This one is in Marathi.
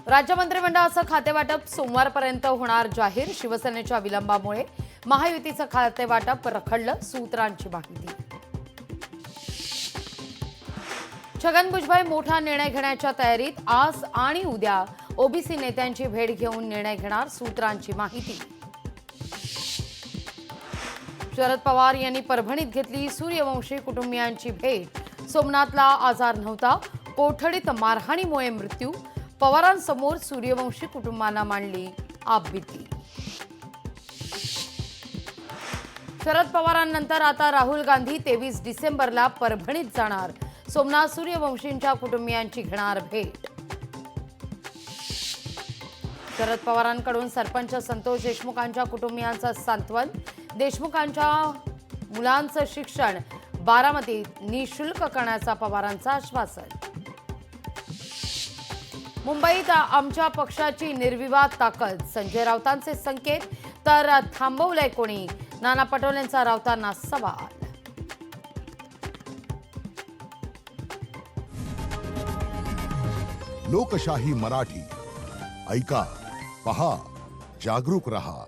राज्य मंत्रिमंडळाचं खातेवाटप सोमवारपर्यंत होणार जाहीर। शिवसेनेच्या विलंबामुळे महायुतीचं खातेवाटप रखडलं, सूत्रांची माहिती। छगन भुजबळ मोठा निर्णय घेण्याच्या तयारीत। आज आणि उद्या ओबीसी नेत्यांची भेट घेऊन निर्णय घेणार, सूत्रांची माहिती। शरद पवार यांनी परभणीत घेतली सूर्यवंशी कुटुंबियांची भेट। सोमनाथला आजार नव्हता, कोठडीत मारहाणीमुळे मृत्यू। पवारांसमोर सूर्यवंशी कुटुंबांना मांडली आपबीती। शरद पवारांनंतर आता राहुल गांधी 23 डिसेंबरला परभणीत जाणार। सोमनाथ सूर्यवंशींच्या कुटुंबियांची घेणार भेट। शरद पवारांकडून सरपंच संतोष देशमुखांच्या कुटुंबियांचं सांत्वन। देशमुखांच्या मुलांचं शिक्षण बारामतीत निःशुल्क करण्याचा पवारांचं आश्वासन। मुंबईत आमच्या पक्षाची निर्विवाद ताकद, संजय राऊतांचे संकेत। तर थांबवलंय कोणी, नाना पटोलेंचा राऊतांना सवाल। लोकशाही मराठी ऐका, पहा, जागरूक रहा।